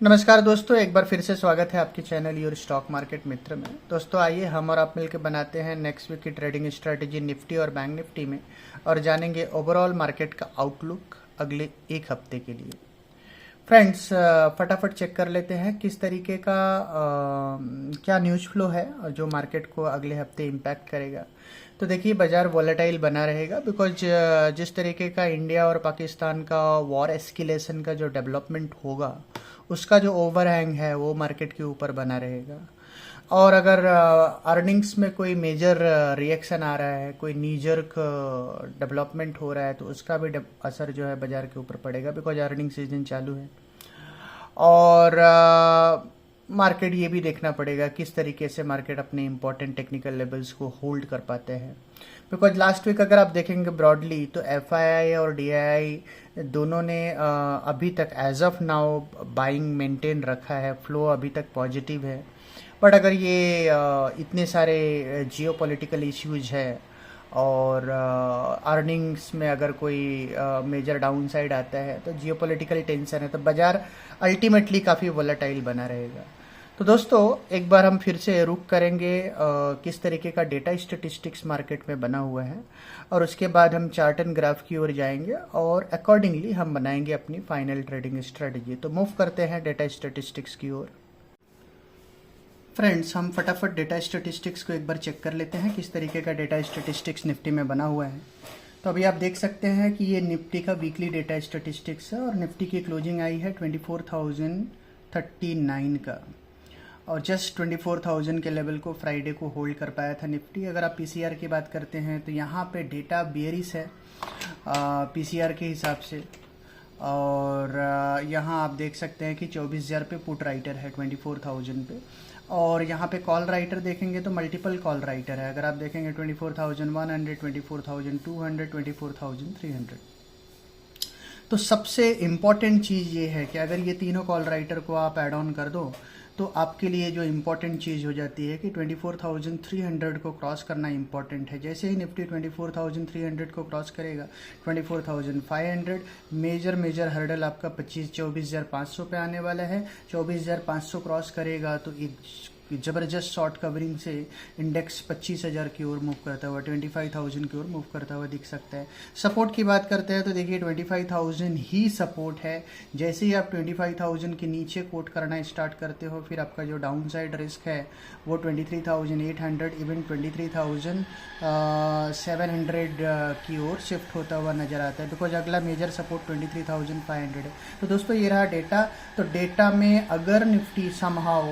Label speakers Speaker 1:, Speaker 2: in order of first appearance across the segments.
Speaker 1: नमस्कार दोस्तों, एक बार फिर से स्वागत है आपके चैनल योर स्टॉक मार्केट मित्र में। दोस्तों आइए हम और आप मिलकर बनाते हैं नेक्स्ट वीक की ट्रेडिंग स्ट्रेटजी निफ्टी और बैंक निफ्टी में और जानेंगे ओवरऑल मार्केट का आउटलुक अगले एक हफ्ते के लिए। फ्रेंड्स, फटाफट चेक कर लेते हैं किस तरीके का क्या न्यूज़ फ्लो है और जो मार्केट को अगले हफ्ते इम्पैक्ट करेगा। तो देखिए, बाजार वॉलेटाइल बना रहेगा बिकॉज जिस तरीके का इंडिया और पाकिस्तान का वॉर एस्केलेशन का जो डेवलपमेंट होगा उसका जो ओवरहैंग है वो मार्केट के ऊपर बना रहेगा। और अगर अर्निंग्स में कोई मेजर रिएक्शन आ रहा है, कोई नीजर्क डेवलपमेंट हो रहा है, तो उसका भी असर जो है बाजार के ऊपर पड़ेगा बिकॉज अर्निंग सीजन चालू है। और मार्केट ये भी देखना पड़ेगा किस तरीके से मार्केट अपने इंपॉर्टेंट टेक्निकल लेवल्स को होल्ड कर पाते हैं। बिकॉज लास्ट वीक अगर आप देखेंगे ब्रॉडली तो एफआईआई और डीआईआई दोनों ने अभी तक as of now buying maintain रखा है, फ्लो अभी तक पॉजिटिव है। बट अगर ये इतने सारे जियोपॉलिटिकल इश्यूज है और अर्निंग्स में अगर कोई मेजर डाउन साइड आता है तो जियोपॉलिटिकल टेंशन है, तो बाजार अल्टीमेटली काफ़ी वोलेटाइल बना रहेगा। तो दोस्तों एक बार हम फिर से रुक करेंगे किस तरीके का डेटा स्टेटिस्टिक्स मार्केट में बना हुआ है और उसके बाद हम चार्ट एंड ग्राफ की ओर जाएंगे और अकॉर्डिंगली हम बनाएंगे अपनी फाइनल ट्रेडिंग स्ट्रेटजी। तो मूव करते हैं डेटा स्टेटिस्टिक्स की ओर। फ्रेंड्स, हम फटाफट डेटा स्टेटिस्टिक्स को एक बार चेक कर लेते हैं किस तरीके का डेटा स्टेटिस्टिक्स निफ्टी में बना हुआ है। तो अभी आप देख सकते हैं कि ये निफ्टी का वीकली डेटा स्टेटिस्टिक्स है और निफ्टी की क्लोजिंग आई है 24,039 का, और जस्ट 24,000 के लेवल को फ्राइडे को होल्ड कर पाया था निफ्टी। अगर आप पीसीआर की बात करते हैं तो यहाँ पे डेटा बेयरिश है पीसीआर के हिसाब से, और यहाँ आप देख सकते हैं कि 24,000 पे पुट राइटर है 24,000 पे, और यहाँ पे कॉल राइटर देखेंगे तो मल्टीपल कॉल राइटर है। अगर आप देखेंगे 24,100, 24,200, 24,300। तो सबसे इम्पॉर्टेंट चीज़ ये है कि अगर ये तीनों कॉल राइटर को आप ऐड ऑन कर दो तो आपके लिए जो इम्पॉर्टेंट चीज़ हो जाती है कि 24,300 को क्रॉस करना इम्पॉर्टेंट है। जैसे ही निफ्टी 24,300 को क्रॉस करेगा 24,500 मेजर हर्डल आपका 24,500 पे आने वाला है। 24,500 क्रॉस करेगा तो एक ज़बरदस्त शॉर्ट कवरिंग से इंडेक्स 25,000 की ओर मूव करता हुआ 25,000 की ओर मूव करता हुआ दिख सकता है। सपोर्ट की बात करते हैं तो देखिए 25,000 ही सपोर्ट है। जैसे ही आप 25,000 के नीचे कोट करना स्टार्ट करते हो फिर आपका जो डाउन साइड रिस्क है वो 23,800 इवन 23,700 की ओर शिफ्ट होता हुआ नजर आता है बिकॉज अगला मेजर सपोर्ट 23,500 है। तो दोस्तों ये रहा डेटा। तो डेटा में अगर निफ्टी समहाउ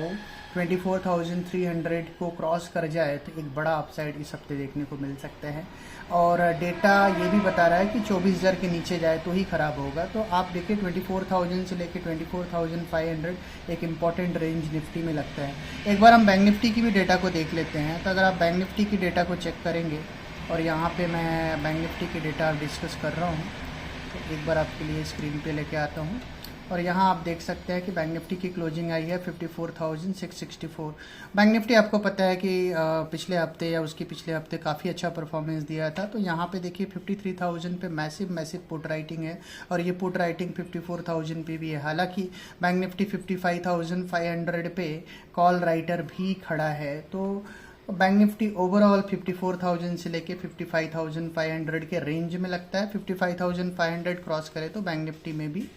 Speaker 1: 24,300 को क्रॉस कर जाए तो एक बड़ा अपसाइड इस हफ्ते देखने को मिल सकता है। और डेटा ये भी बता रहा है कि 24,000 के नीचे जाए तो ही खराब होगा। तो आप देखिए 24,000 से लेकर 24,500 एक इम्पॉर्टेंट रेंज निफ्टी में लगता है। एक बार हम बैंक निफ्टी की भी डेटा को देख लेते हैं। तो अगर आप बैंक निफ्टी की डेटा को चेक करेंगे, और यहाँ पे मैं बैंक निफ्टी की डेटा डिस्कस कर रहा हूँ, तो एक बार आपके लिए स्क्रीन पे लेके आता हूँ। और यहाँ आप देख सकते हैं कि बैंक निफ्टी की क्लोजिंग आई है 54,664। बैंक निफ्टी आपको पता है कि पिछले हफ्ते या उसके पिछले हफ्ते काफ़ी अच्छा परफॉर्मेंस दिया था। तो यहाँ पे देखिए 53,000 पे मैसिव पुट राइटिंग है और ये पुट राइटिंग 54,000 पे भी है। हालांकि बैंक निफ्टी 55,500 पे कॉल राइटर भी खड़ा है। तो बैंक निफ्टी ओवरऑल 54,000 से लेके 55,500 के रेंज में लगता है। 55,500 क्रॉस करे तो बैंक निफ्टी में भी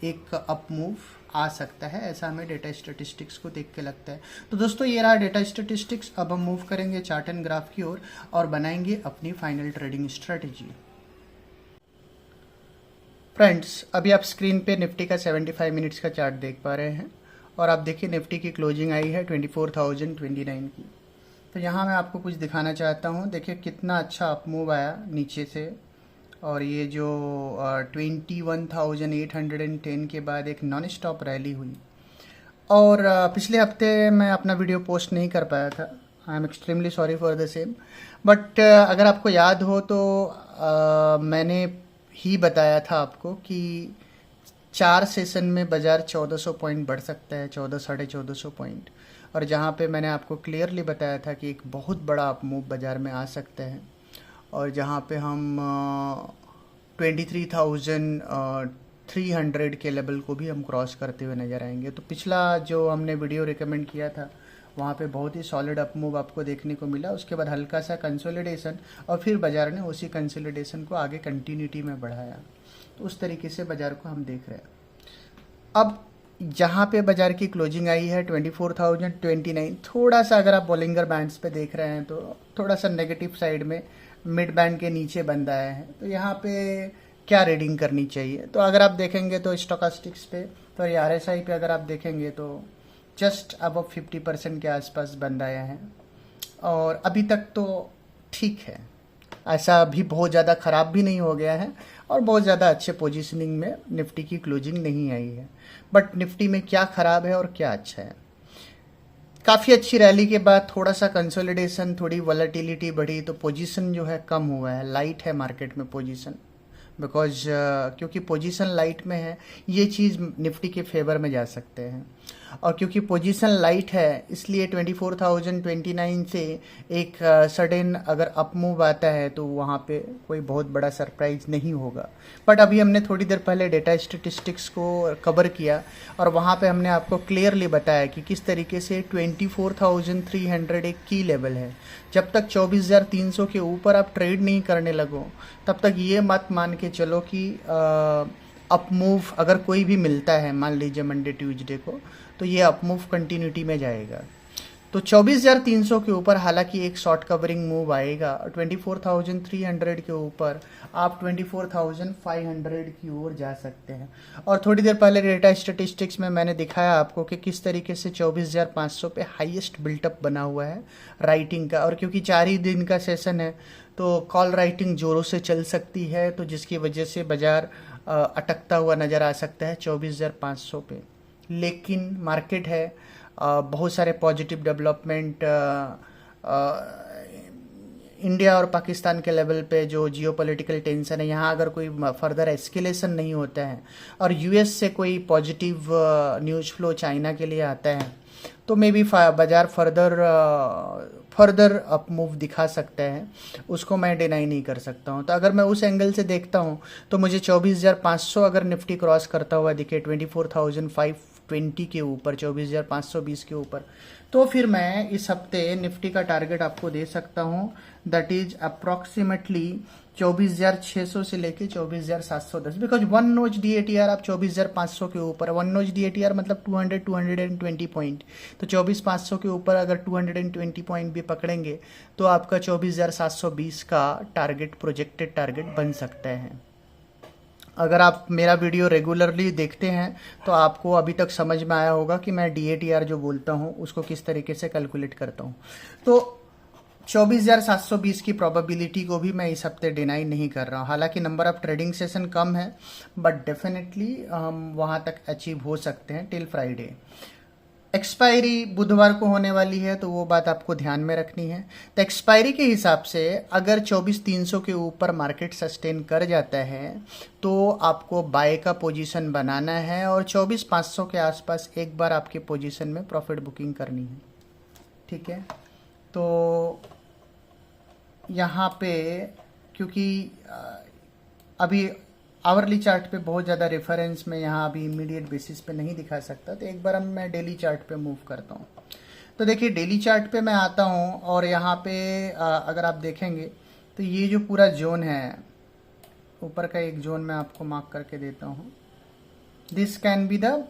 Speaker 1: एक अप मूव आ सकता है, ऐसा हमें डेटा स्टेटिस्टिक्स को देख के लगता है। तो दोस्तों ये रहा डेटा स्टेटिस्टिक्स। अब हम मूव करेंगे चार्ट एंड ग्राफ की ओर और बनाएंगे अपनी फाइनल ट्रेडिंग स्ट्रेटजी। फ्रेंड्स, अभी आप स्क्रीन पे निफ्टी का 75 मिनट्स का चार्ट देख पा रहे हैं और आप देखिए निफ्टी की क्लोजिंग आई है 24,029 की। तो यहाँ मैं आपको कुछ दिखाना चाहता हूँ। देखिए कितना अच्छा अप मूव आया नीचे से, और ये जो 21,810 के बाद एक नॉन स्टॉप रैली हुई। और पिछले हफ्ते मैं अपना वीडियो पोस्ट नहीं कर पाया था, I am extremely sorry for the same. But अगर आपको याद हो तो मैंने ही बताया था आपको कि 4 सेशन में बाजार 1400 पॉइंट बढ़ सकता है, 1400-1450 पॉइंट। और जहाँ पे मैंने आपको क्लियरली बताया था कि एक बहुत बड़ा अप मूव बाजार में आ सकता है, और जहाँ पे हम 23,000 300 के लेवल को भी हम क्रॉस करते हुए नजर आएंगे। तो पिछला जो हमने वीडियो रिकमेंड किया था वहाँ पे बहुत ही सॉलिड अप मूव आपको देखने को मिला, उसके बाद हल्का सा कंसोलिडेशन और फिर बाजार ने उसी कंसोलिडेशन को आगे कंटिन्यूटी में बढ़ाया। तो उस तरीके से बाजार को हम देख रहे हैं। अब जहाँ पे बाजार की क्लोजिंग आई है 24,029, थोड़ा सा अगर आप बॉलिंगर बैंड्स पे देख रहे हैं तो थोड़ा सा नेगेटिव साइड में मिड बैंड के नीचे बंद आया है। तो यहाँ पे क्या रीडिंग करनी चाहिए, तो अगर आप देखेंगे तो स्टोकास्टिक्स पे तो ये RSI पे अगर आप देखेंगे तो जस्ट अब 50% के आसपास बंद आया है और अभी तक तो ठीक है, ऐसा भी बहुत ज़्यादा ख़राब भी नहीं हो गया है और बहुत ज़्यादा अच्छे पोजीशनिंग में निफ्टी की क्लोजिंग नहीं आई है। बट निफ्टी में क्या ख़राब है और क्या अच्छा है, काफ़ी अच्छी रैली के बाद थोड़ा सा कंसोलिडेशन, थोड़ी वॉलेटिलिटी बढ़ी तो पोजीशन जो है कम हुआ है, लाइट है मार्केट में पोजीशन, बिकॉज क्योंकि पोजीशन लाइट में है ये चीज़ निफ्टी के फेवर में जा सकते हैं। और क्योंकि पोजीशन लाइट है इसलिए 24,029 से एक सडन अगर अप मूव आता है तो वहाँ पे कोई बहुत बड़ा सरप्राइज नहीं होगा। बट अभी हमने थोड़ी देर पहले डेटा स्टेटिस्टिक्स को कवर किया और वहाँ पे हमने आपको क्लियरली बताया कि किस तरीके से 24,300 एक की लेवल है। जब तक 24,300 के ऊपर आप ट्रेड नहीं करने लगो तब तक ये मत मान के चलो कि अप मूव अगर कोई भी मिलता है, मान लीजिए मंडे ट्यूसडे को, तो ये अप मूव कंटिन्यूटी में जाएगा। तो 24,300 के ऊपर हालांकि एक शॉर्ट कवरिंग मूव आएगा और 24,300 के ऊपर आप 24,500 की ओर जा सकते हैं। और थोड़ी देर पहले डेटा स्टेटिस्टिक्स में मैंने दिखाया आपको कि किस तरीके से 24,500 पे हाईएस्ट बिल्टअप बना हुआ है राइटिंग का, और क्योंकि 4 ही दिन का सेशन है तो कॉल राइटिंग जोरों से चल सकती है, तो जिसकी वजह से बाजार अटकता हुआ नज़र आ सकता है 24,500 पे। लेकिन मार्केट है, बहुत सारे पॉजिटिव डेवलपमेंट इंडिया और पाकिस्तान के लेवल पे जो जियोपॉलिटिकल टेंशन है, यहाँ अगर कोई फर्दर एस्केलेशन नहीं होता है और यूएस से कोई पॉजिटिव न्यूज़ फ्लो चाइना के लिए आता है तो मे बी बाजार फर्दर अप मूव दिखा सकता है, उसको मैं डिनाई नहीं कर सकता हूँ। तो अगर मैं उस एंगल से देखता हूँ तो मुझे 24,500 अगर निफ्टी क्रॉस करता हुआ दिखे 24,520 के ऊपर, 24,520 के ऊपर, तो फिर मैं इस हफ्ते निफ्टी का टारगेट आपको दे सकता हूँ, दैट इज अप्रॉक्सीमेटली 24,600 से लेके 24,710, बिकॉज वन नोच DATR आप 24,500 के ऊपर, वन नोच DATR मतलब 220 पॉइंट, तो 24,500 के ऊपर अगर 220 पॉइंट भी पकड़ेंगे तो आपका 24,720 का टारगेट, प्रोजेक्टेड टारगेट बन सकता है। अगर आप मेरा वीडियो रेगुलरली देखते हैं तो आपको अभी तक समझ में आया होगा कि मैं DATR जो बोलता हूँ उसको किस तरीके से कैलकुलेट करता हूँ। तो 24,720 की प्रोबेबिलिटी को भी मैं इस हफ्ते डिनाई नहीं कर रहा हूँ। हालांकि नंबर ऑफ ट्रेडिंग सेशन कम है बट डेफिनेटली हम वहाँ तक अचीव हो सकते हैं टिल फ्राइडे। एक्सपायरी बुधवार को होने वाली है तो वो बात आपको ध्यान में रखनी है। तो एक्सपायरी के हिसाब से अगर 24,300 के ऊपर मार्केट सस्टेन कर जाता है तो आपको बाय का पोजीशन बनाना है और 24,500 के आसपास एक बार आपके पोजीशन में प्रॉफिट बुकिंग करनी है, ठीक है। तो यहाँ पे क्योंकि अभी आवरली चार्ट पे बहुत ज़्यादा रेफरेंस में यहाँ अभी इमीडिएट बेसिस पे नहीं दिखा सकता, तो एक बार मैं डेली चार्ट पे मूव करता हूँ। तो देखिए डेली चार्ट पे मैं आता हूँ और यहाँ पे अगर आप देखेंगे तो ये जो पूरा जोन है, ऊपर का एक जोन मैं आपको मार्क करके देता हूँ, this can be the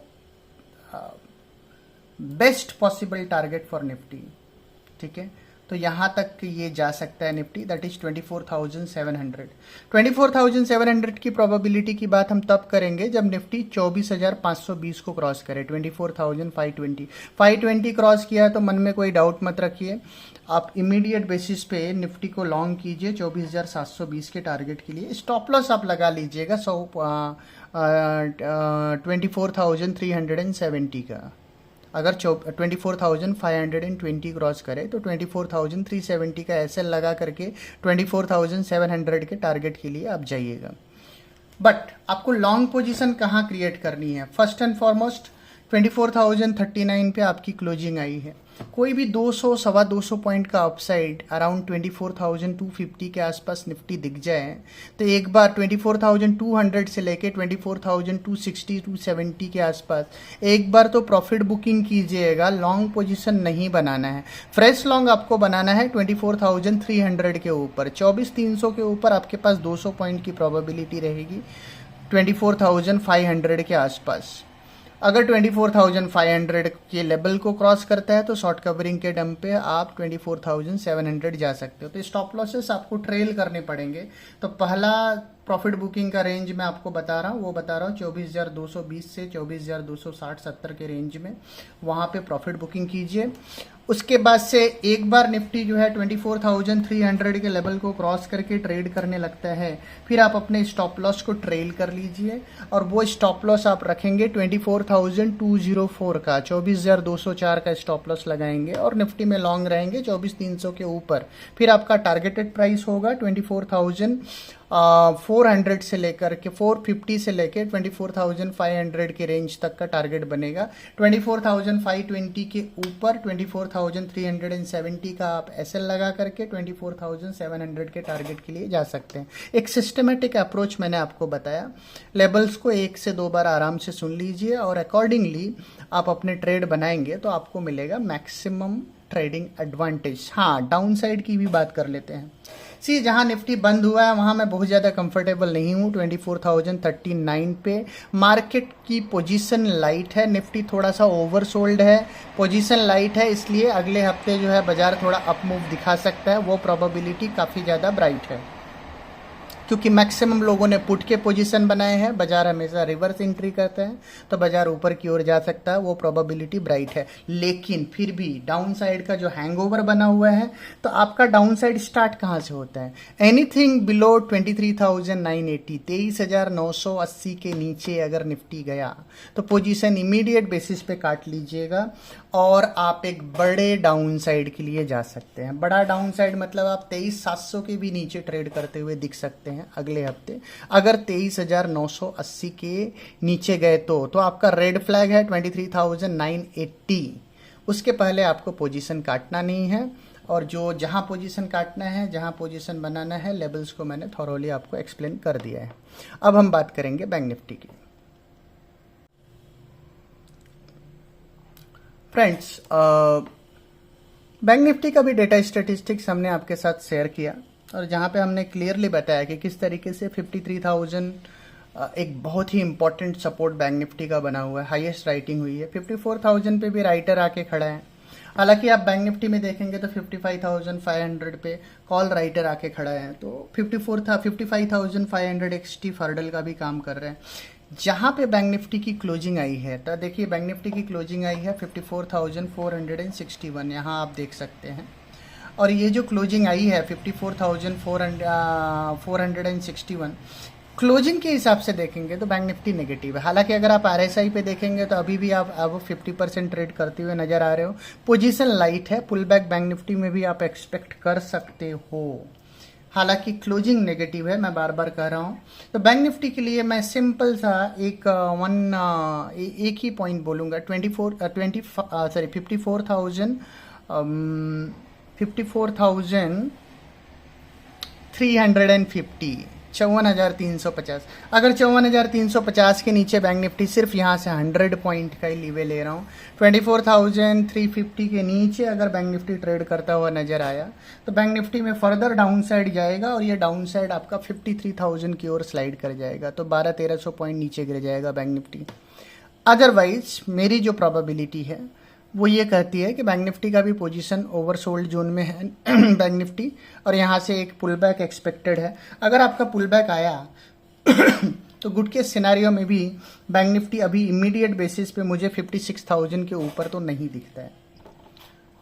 Speaker 1: best possible target for Nifty, ठीक है। तो यहाँ तक ये जा सकता है निफ्टी, दैट इज 24,700। 24,700 की प्रोबेबिलिटी की बात हम तब करेंगे जब निफ्टी 24,520 को क्रॉस करे, 24,520 520 क्रॉस किया तो मन में कोई डाउट मत रखिए, आप इमीडिएट बेसिस पे निफ्टी को लॉन्ग कीजिए 24,720 के टारगेट के लिए। स्टॉप लॉस आप लगा लीजिएगा 24,370 का। अगर 24,520 क्रॉस करे तो 24,370 का एसएल लगा करके 24,700 के टारगेट के लिए आप जाइएगा। बट आपको लॉन्ग पोजीशन कहाँ क्रिएट करनी है, फर्स्ट एंड फॉरमोस्ट 24,039 पे आपकी क्लोजिंग आई है। कोई भी 200 सवा 200 पॉइंट का अपसाइड अराउंड 24,250 के आसपास निफ्टी दिख जाए तो एक बार 24,200 से लेके 24,260 270 के आसपास एक बार तो प्रॉफिट बुकिंग कीजिएगा। लॉन्ग पोजीशन नहीं बनाना है, फ्रेश लॉन्ग आपको बनाना है 24,300 के ऊपर। 24,300 के ऊपर आपके पास 200 पॉइंट की प्रोबेबिलिटी रहेगी 24,500 के आसपास। अगर 24,500 के लेवल को क्रॉस करता है तो शॉर्ट कवरिंग के डम पे आप 24,700 जा सकते हो। तो स्टॉप लॉसेस आपको ट्रेल करने पड़ेंगे। तो पहला प्रॉफिट बुकिंग का रेंज मैं आपको बता रहा हूँ 24,220 से 24,260-70 के रेंज में, वहाँ पे प्रॉफिट बुकिंग कीजिए। उसके बाद से एक बार निफ्टी जो है 24,300 के लेवल को क्रॉस करके ट्रेड करने लगता है, फिर आप अपने स्टॉप लॉस को ट्रेल कर लीजिए और वो स्टॉप लॉस आप रखेंगे 24,204 का, 24,204 का स्टॉप लॉस लगाएंगे और निफ्टी में लॉन्ग रहेंगे 24,300 के ऊपर। फिर आपका टारगेटेड प्राइस होगा 24,400 से लेकर के 450 से लेकर 24,500 के रेंज तक का टारगेट बनेगा। 24,520 के ऊपर 24,370 का आप एसएल लगा करके 24,700 के टारगेट के लिए जा सकते हैं। एक सिस्टमेटिक अप्रोच मैंने आपको बताया। लेवल्स को एक से दो बार आराम से सुन लीजिए और अकॉर्डिंगली आप अपने ट्रेड बनाएंगे तो आपको मिलेगा मैक्सिमम ट्रेडिंग एडवांटेज। हाँ, डाउन साइड की भी बात कर लेते हैं। सी, जहां निफ्टी बंद हुआ है वहां मैं बहुत ज़्यादा कंफर्टेबल नहीं हूं। 24,039 पे मार्केट की पोजीशन लाइट है, निफ्टी थोड़ा सा ओवरसोल्ड है, पोजीशन लाइट है, इसलिए अगले हफ्ते जो है बाजार थोड़ा अप मूव दिखा सकता है। वो प्रोबेबिलिटी काफ़ी ज़्यादा ब्राइट है क्योंकि मैक्सिमम लोगों ने पुट के पोजीशन बनाए हैं। बाजार हमेशा रिवर्स एंट्री करता है तो बाजार ऊपर की ओर जा सकता है, वो प्रोबेबिलिटी ब्राइट है। लेकिन फिर भी डाउन साइड का जो हैंगओवर बना हुआ है, तो आपका डाउन साइड स्टार्ट कहाँ से होता है? एनीथिंग बिलो 23,980, 23,980 के नीचे अगर निफ्टी गया तो पोजीशन इमीडिएट बेसिस पे काट लीजिएगा और आप एक बड़े डाउन साइड के लिए जा सकते हैं। बड़ा डाउन साइड मतलब आप 23,700 के भी नीचे ट्रेड करते हुए दिख सकते हैं अगले हफ्ते। अगर 23,980 के नीचे गए तो आपका रेड फ्लैग है 23,980। उसके पहले आपको पोजीशन काटना नहीं है और जो जहां पोजीशन काटना है, जहां पोजीशन बनाना है, लेवल्स को मैंने थॉरोली आपको एक्सप्लेन कर दिया है। अब हम बात करेंगे बैंक निफ्टी की। फ्रेंड्स, बैंक निफ्टी का भी डेटा स्टैटिस्टिक्स हमने आपके साथ शेयर किया और जहां पे हमने क्लियरली बताया कि किस तरीके से 53,000 एक बहुत ही इंपॉर्टेंट सपोर्ट बैंक निफ्टी का बना हुआ है। हाईएस्ट राइटिंग हुई है, 54,000 पे भी राइटर आके खड़ा है। हालांकि आप बैंक निफ्टी में देखेंगे तो 55,500 पे कॉल राइटर आके खड़ा है, तो 55,500 एक्सटी फर्डल का भी काम कर रहे हैं। जहां पे बैंक निफ्टी की क्लोजिंग आई है, तो देखिए बैंक निफ्टी की क्लोजिंग आई है 54,461, यहाँ आप देख सकते हैं। और ये जो क्लोजिंग आई है 54,461, क्लोजिंग के हिसाब से देखेंगे तो बैंक निफ्टी नेगेटिव है। हालांकि अगर आप आरएसआई पे देखेंगे तो अभी भी आप अब 50% ट्रेड करते हुए नजर आ रहे हो। पोजीशन लाइट है, पुल बैक बैंक निफ्टी में भी आप एक्सपेक्ट कर सकते हो। हालांकि क्लोजिंग नेगेटिव है, मैं बार बार कह रहा हूं। तो बैंक निफ्टी के लिए मैं सिंपल सा एक ही पॉइंट बोलूंगा, 54,350 54,350। अगर 54,350 के नीचे बैंक निफ्टी, सिर्फ यहाँ से 100 पॉइंट का ही लीवे ले रहा हूँ, 24,350 के नीचे अगर बैंक निफ्टी ट्रेड करता हुआ नजर आया तो बैंक निफ्टी में फर्दर डाउन साइड जाएगा और ये डाउन साइड आपका 53,000 की ओर स्लाइड कर जाएगा, तो 1200-1300 पॉइंट नीचे गिर जाएगा बैंक निफ्टी। अदरवाइज मेरी जो प्रोबेबिलिटी है वो ये कहती है कि बैंक निफ्टी का भी पोजीशन ओवरसोल्ड जोन में है बैंक निफ्टी, और यहाँ से एक पुल बैक एक्सपेक्टेड है। अगर आपका पुल बैक आया तो गुड के सिनेरियो में भी बैंक निफ्टी अभी इमीडिएट बेसिस पे मुझे 56,000 के ऊपर तो नहीं दिखता है।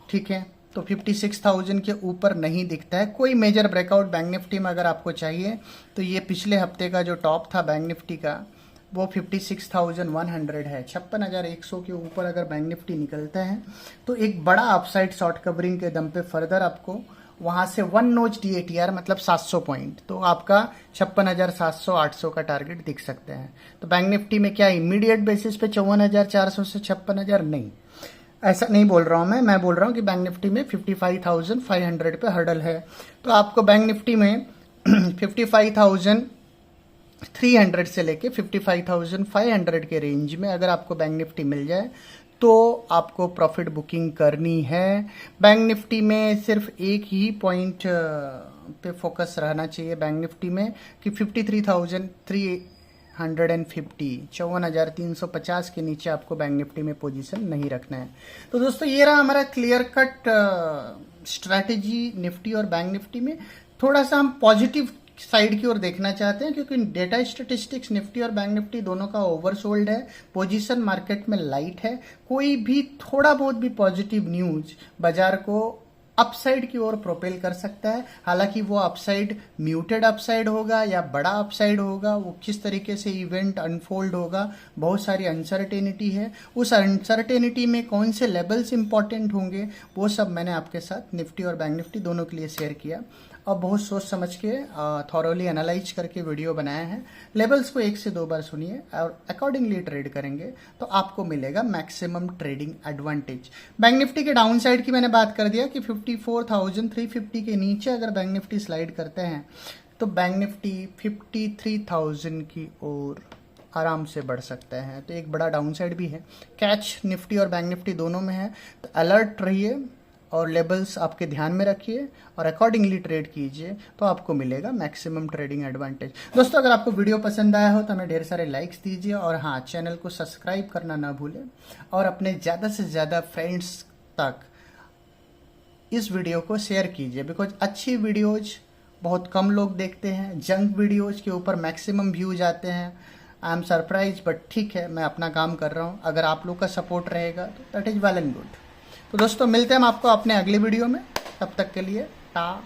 Speaker 1: ठीक है, तो 56,000 के ऊपर नहीं दिखता है। कोई मेजर ब्रेकआउट बैंक निफ्टी में अगर आपको चाहिए तो ये पिछले हफ्ते का जो टॉप था बैंक निफ्टी का वो 56,100 है। 56,100 के ऊपर अगर बैंक निफ्टी निकलता है तो एक बड़ा अपसाइड शॉर्ट कवरिंग के दम पे फर्दर आपको वहाँ से 1 नोच DATR मतलब 700 पॉइंट, तो आपका 56,700 800 का टारगेट दिख सकते हैं। तो बैंक निफ्टी में क्या इमीडिएट बेसिस पे 54,400 से 56,000 नहीं, ऐसा नहीं बोल रहा हूँ मैं बोल रहा हूँ कि बैंक निफ्टी में 55,500 पे हर्डल है। तो आपको बैंक निफ्टी में 55,300 से लेके 55,500 के रेंज में अगर आपको बैंक निफ्टी मिल जाए तो आपको प्रॉफिट बुकिंग करनी है। बैंक निफ्टी में सिर्फ एक ही पॉइंट पे फोकस रहना चाहिए बैंक निफ्टी में कि 53,350 के नीचे आपको बैंक निफ्टी में पोजीशन नहीं रखना है। तो दोस्तों ये रहा हमारा क्लियर कट स्ट्रैटेजी निफ्टी और बैंक निफ्टी में। थोड़ा सा हम पॉजिटिव साइड की ओर देखना चाहते हैं क्योंकि डेटा स्टैटिस्टिक्स निफ्टी और बैंक निफ्टी दोनों का ओवरसोल्ड है, पोजीशन मार्केट में लाइट है। कोई भी थोड़ा बहुत भी पॉजिटिव न्यूज बाजार को अपसाइड की ओर प्रोपेल कर सकता है। हालांकि वो अपसाइड म्यूटेड अपसाइड होगा या बड़ा अपसाइड होगा, वो किस तरीके से इवेंट अनफोल्ड होगा, बहुत सारी अनसर्टेनिटी है। उस अनसर्टेनिटी में कौन से लेवल्स इंपॉर्टेंट होंगे वो सब मैंने आपके साथ निफ्टी और बैंक निफ्टी दोनों के लिए शेयर किया और बहुत सोच समझ के थॉरोली एनालाइज करके वीडियो बनाया है। लेवल्स को 1 से 2 बार सुनिए और अकॉर्डिंगली ट्रेड करेंगे तो आपको मिलेगा maximum trading advantage. Bank Nifty के डाउन साइड की मैंने बात कर दिया कि 54,350 के नीचे अगर बैंक निफ्टी स्लाइड करते हैं तो बैंक निफ्टी 53,000 की ओर आराम से बढ़ सकते हैं। तो एक बड़ा डाउन साइड भी है, कैच निफ्टी और बैंक निफ्टी दोनों में है। तो अलर्ट रहिए और लेवल्स आपके ध्यान में रखिए और अकॉर्डिंगली ट्रेड कीजिए तो आपको मिलेगा मैक्सिमम ट्रेडिंग एडवांटेज। दोस्तों अगर आपको वीडियो पसंद आया हो तो हमें ढेर सारे लाइक्स दीजिए और हाँ, चैनल को सब्सक्राइब करना ना भूलें और अपने ज़्यादा से ज़्यादा फ्रेंड्स तक इस वीडियो को शेयर कीजिए बिकॉज अच्छी वीडियोज बहुत कम लोग देखते हैं, जंक वीडियोज के ऊपर मैक्सिमम व्यूज आते हैं। आई एम सरप्राइज बट ठीक है, मैं अपना काम कर रहा हूँ। अगर आप लोग का सपोर्ट रहेगा तो that is well and good. तो दोस्तों मिलते हैं हम आपको अपने अगले वीडियो में, तब तक के लिए टा